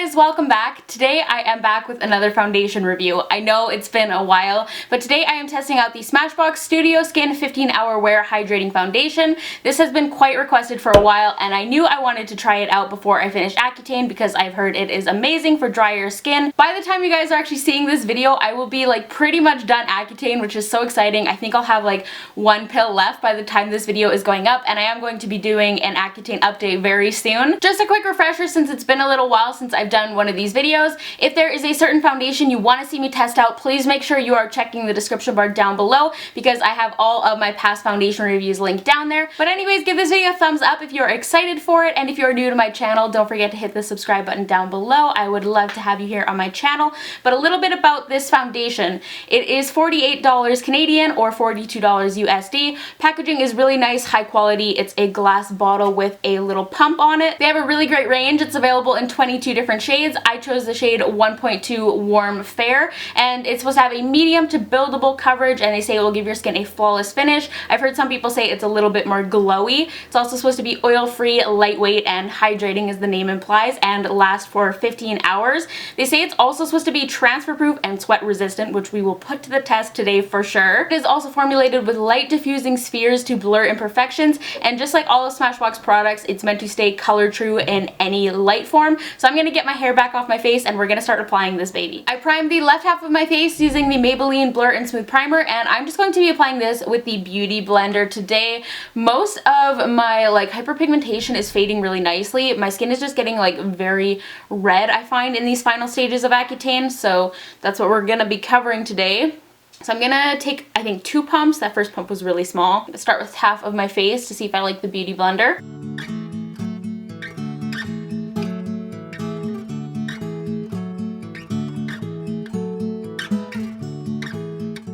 guys, welcome back. Today I am back with another foundation review. I know it's been a while, but today I am testing out the Smashbox Studio Skin 15-Hour Wear Hydrating Foundation. This has been quite requested for a while, and I knew I wanted to try it out before I finished Accutane because I've heard it is amazing for drier skin. By the time you guys are actually seeing this video, I will be like pretty much done Accutane, which is so exciting. I think I'll have like one pill left by the time this video is going up, and I am going to be doing an Accutane update very soon. Just a quick refresher, since it's been a little while since I've done one of these videos. If there is a certain foundation you want to see me test out, please make sure you are checking the description bar down below because I have all of my past foundation reviews linked down there. But anyways, give this video a thumbs up if you're excited for it, and if you're new to my channel, don't forget to hit the subscribe button down below. I would love to have you here on my channel. But a little bit about this foundation. It is $48 Canadian or $42 USD. Packaging is really nice, high quality. It's a glass bottle with a little pump on it. They have a really great range. It's available in 22 different shades. I chose the shade 1.2 Warm Fair, and it's supposed to have a medium to buildable coverage, and they say it will give your skin a flawless finish. I've heard some people say it's a little bit more glowy. It's also supposed to be oil-free, lightweight, and hydrating as the name implies, and last for 15 hours. They say it's also supposed to be transfer-proof and sweat-resistant, which we will put to the test today for sure. It is also formulated with light diffusing spheres to blur imperfections, and just like all of Smashbox products, it's meant to stay color true in any light form. So I'm gonna get my hair back off my face and we're gonna start applying this baby. I primed the left half of my face using the Maybelline Blur and Smooth Primer, and I'm just going to be applying this with the Beauty Blender today. Most of my hyperpigmentation is fading really nicely. My skin is just getting very red, I find, in these final stages of Accutane, so that's what we're gonna be covering today. So I'm gonna take, I think, 2 pumps. That first pump was really small. I'm gonna start with half of my face to see if I like the Beauty Blender.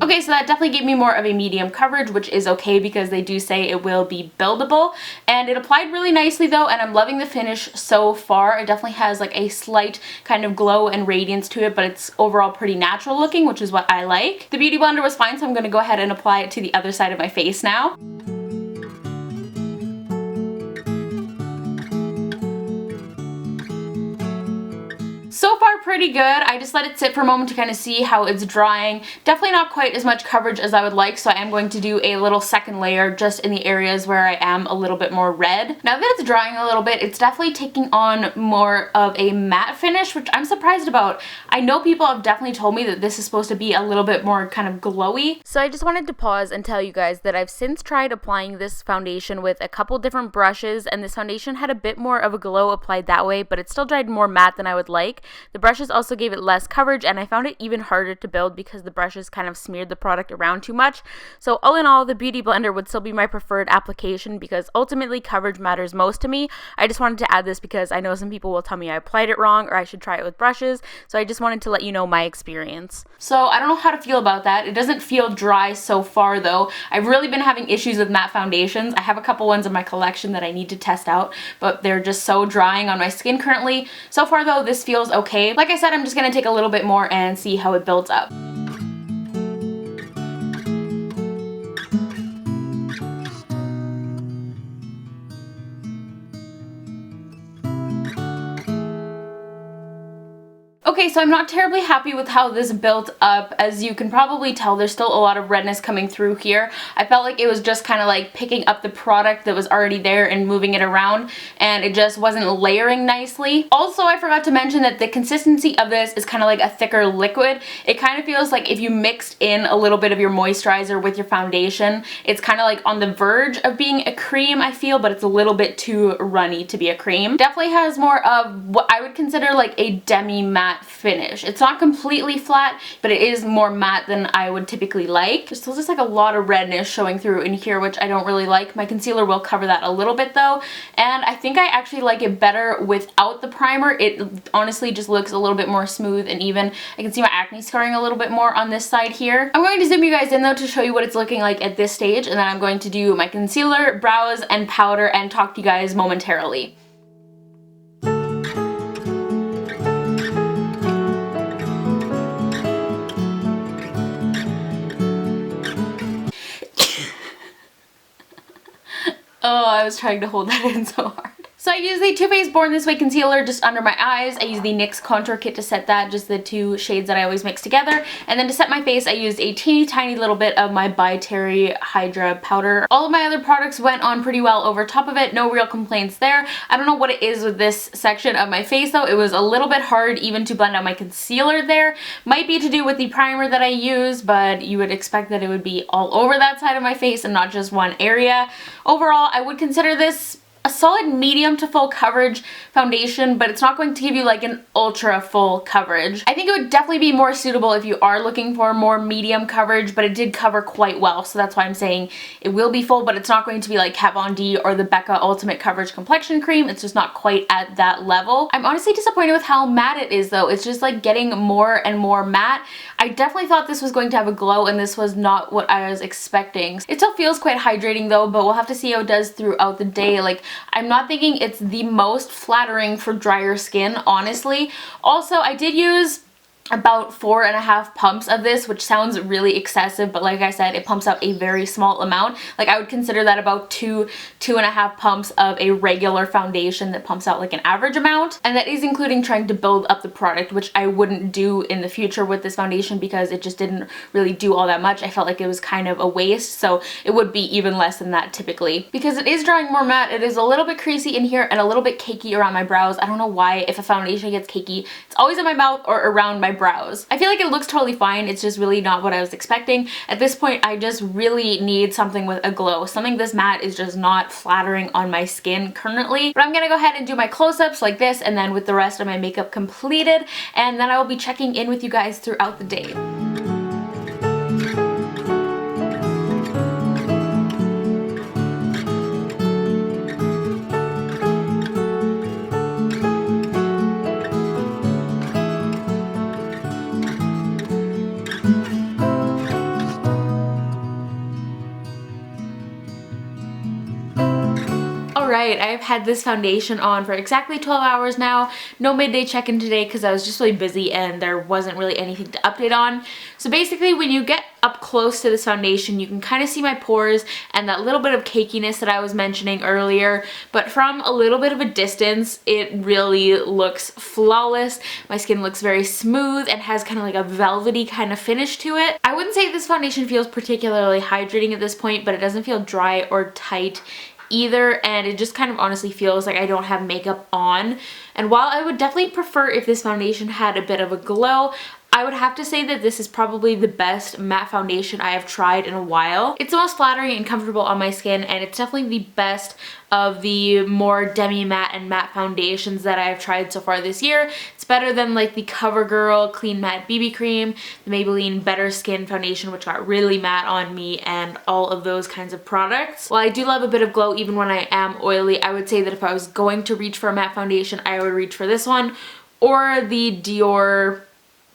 Okay, so that definitely gave me more of a medium coverage, which is okay because they do say it will be buildable. And it applied really nicely though, and I'm loving the finish so far. It definitely has a slight kind of glow and radiance to it, but it's overall pretty natural looking, which is what I like. The Beauty Blender was fine, so I'm going to go ahead and apply it to the other side of my face now. So far pretty good. I just let it sit for a moment to kind of see how it's drying. Definitely not quite as much coverage as I would like, so I am going to do a little second layer just in the areas where I am a little bit more red. Now that it's drying a little bit, it's definitely taking on more of a matte finish, which I'm surprised about. I know people have definitely told me that this is supposed to be a little bit more kind of glowy. So I just wanted to pause and tell you guys that I've since tried applying this foundation with a couple different brushes, and this foundation had a bit more of a glow applied that way, but it still dried more matte than I would like. The brushes also gave it less coverage, and I found it even harder to build because the brushes kind of smeared the product around too much. So all in all, the Beauty Blender would still be my preferred application because ultimately coverage matters most to me. I just wanted to add this because I know some people will tell me I applied it wrong or I should try it with brushes, so I just wanted to let you know my experience. So I don't know how to feel about that. It doesn't feel dry so far though. I've really been having issues with matte foundations. I have a couple ones in my collection that I need to test out, but they're just so drying on my skin currently. So far though, this feels okay. Like I said, I'm just going to take a little bit more and see how it builds up. Okay, so I'm not terribly happy with how this built up. As you can probably tell, there's still a lot of redness coming through here. I felt like it was just kind of picking up the product that was already there and moving it around, and it just wasn't layering nicely. Also, I forgot to mention that the consistency of this is kind of like a thicker liquid. It kind of feels like if you mixed in a little bit of your moisturizer with your foundation, it's kind of on the verge of being a cream, I feel, but it's a little bit too runny to be a cream. Definitely has more of what I would consider a demi-matte finish. It's not completely flat, but it is more matte than I would typically like. There's still just a lot of redness showing through in here, which I don't really like. My concealer will cover that a little bit though, and I think I actually like it better without the primer. It honestly just looks a little bit more smooth and even. I can see my acne scarring a little bit more on this side here. I'm going to zoom you guys in though to show you what it's looking like at this stage, and then I'm going to do my concealer, brows, and powder and talk to you guys momentarily. Oh, I was trying to hold that in so hard. So I use the Too Faced Born This Way concealer just under my eyes. I use the NYX contour kit to set that, just the two shades that I always mix together. And then to set my face, I used a teeny tiny little bit of my By Terry Hydra powder. All of my other products went on pretty well over top of it. No real complaints there. I don't know what it is with this section of my face though. It was a little bit hard even to blend out my concealer there. Might be to do with the primer that I use, but you would expect that it would be all over that side of my face and not just one area. Overall, I would consider this a solid medium to full coverage foundation, but it's not going to give you like an ultra full coverage. I think it would definitely be more suitable if you are looking for more medium coverage, but it did cover quite well, so that's why I'm saying it will be full, but it's not going to be like Kat Von D or the Becca Ultimate Coverage Complexion Cream. It's just not quite at that level. I'm honestly disappointed with how matte it is though. It's just like getting more and more matte. I definitely thought this was going to have a glow, and this was not what I was expecting. It still feels quite hydrating though, but we'll have to see how it does throughout the day. Like, I'm not thinking it's the most flattering for drier skin, honestly. Also, I did use about 4.5 pumps of this, which sounds really excessive, but like I said, it pumps out a very small amount. Like, I would consider that about 2.5 pumps of a regular foundation that pumps out like an average amount, and that is including trying to build up the product, which I wouldn't do in the future with this foundation because it just didn't really do all that much. I felt like it was kind of a waste, so it would be even less than that typically. Because it is drying more matte, it is a little bit creasy in here and a little bit cakey around my brows. I don't know why, if a foundation gets cakey, it's always in my mouth or around my brows. I feel like it looks totally fine, it's just really not what I was expecting. At this point, I just really need something with a glow. Something this matte is just not flattering on my skin currently. But I'm gonna go ahead and do my close-ups like this, and then with the rest of my makeup completed, and then I will be checking in with you guys throughout the day. Alright, I've had this foundation on for exactly 12 hours now. No midday check-in today because I was just really busy and there wasn't really anything to update on. So basically, when you get up close to this foundation, you can kind of see my pores and that little bit of cakiness that I was mentioning earlier, but from a little bit of a distance, it really looks flawless. My skin looks very smooth and has kind of like a velvety kind of finish to it. I wouldn't say this foundation feels particularly hydrating at this point, but it doesn't feel dry or tight either, and it just kind of honestly feels like I don't have makeup on. And while I would definitely prefer if this foundation had a bit of a glow, I would have to say that this is probably the best matte foundation I have tried in a while. It's the most flattering and comfortable on my skin, and it's definitely the best of the more demi-matte and matte foundations that I have tried so far this year. It's better than like the CoverGirl Clean Matte BB Cream, the Maybelline Better Skin Foundation, which got really matte on me, and all of those kinds of products. While I do love a bit of glow even when I am oily, I would say that if I was going to reach for a matte foundation, I would reach for this one or the Dior,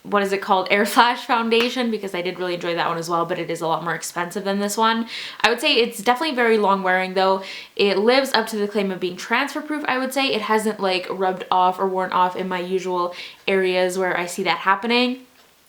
what is it called, Air Flash foundation, because I did really enjoy that one as well, but it is a lot more expensive than this one. I would say it's definitely very long wearing though. It lives up to the claim of being transfer proof, I would say. It hasn't like rubbed off or worn off in my usual areas where I see that happening.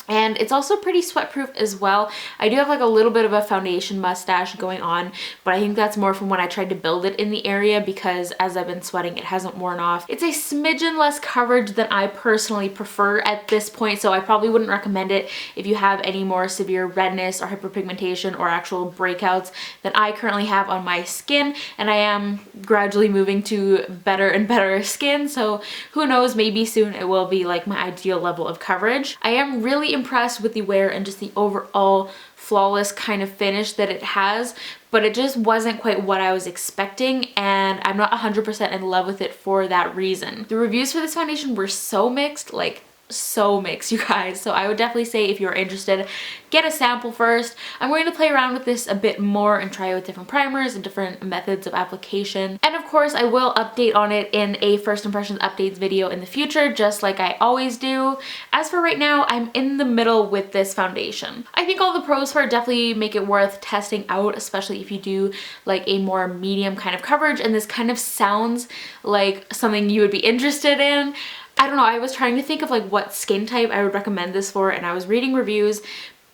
And it's also pretty sweat proof as well. I do have like a little bit of a foundation mustache going on, but I think that's more from when I tried to build it in the area, because as I've been sweating, it hasn't worn off. It's a smidgen less coverage than I personally prefer at this point, so I probably wouldn't recommend it if you have any more severe redness or hyperpigmentation or actual breakouts than I currently have on my skin. And I am gradually moving to better and better skin, so who knows, maybe soon it will be like my ideal level of coverage. I am really impressed with the wear and just the overall flawless kind of finish that it has, but it just wasn't quite what I was expecting, and I'm not 100% in love with it for that reason. The reviews for this foundation were so mixed, like so mixed, you guys. So I would definitely say if you're interested, get a sample first. I'm going to play around with this a bit more and try it with different primers and different methods of application. And of course, I will update on it in a first impressions updates video in the future, just like I always do. As for right now, I'm in the middle with this foundation. I think all the pros for it definitely make it worth testing out, especially if you do like a more medium kind of coverage, and this kind of sounds like something you would be interested in. I don't know, I was trying to think of like what skin type I would recommend this for, and I was reading reviews,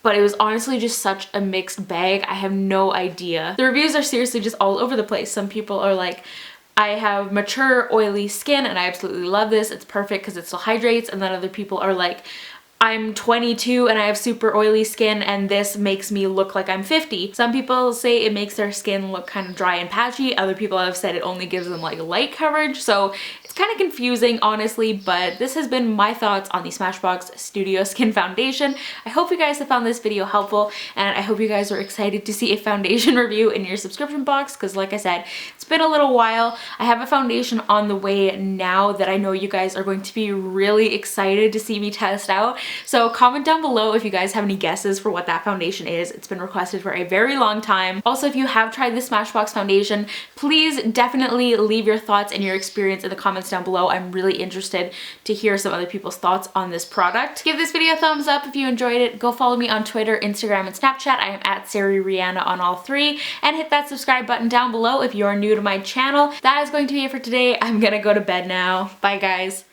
but it was honestly just such a mixed bag. I have no idea. The reviews are seriously just all over the place. Some people are like, I have mature oily skin and I absolutely love this. It's perfect because it still hydrates, and then other people are like, I'm 22 and I have super oily skin and this makes me look like I'm 50. Some people say it makes their skin look kind of dry and patchy. Other people have said it only gives them like light coverage. So it's kind of confusing, honestly, but this has been my thoughts on the Smashbox Studio Skin Foundation. I hope you guys have found this video helpful, and I hope you guys are excited to see a foundation review in your subscription box, because like I said, it's been a little while. I have a foundation on the way now that I know you guys are going to be really excited to see me test out. So comment down below if you guys have any guesses for what that foundation is. It's been requested for a very long time. Also, if you have tried the Smashbox foundation, please definitely leave your thoughts and your experience in the comments down below. I'm really interested to hear some other people's thoughts on this product. Give this video a thumbs up if you enjoyed it. Go follow me on Twitter, Instagram, and Snapchat. I am at Sari Rihanna on all three. And hit that subscribe button down below if you are new to my channel. That is going to be it for today. I'm gonna go to bed now. Bye, guys.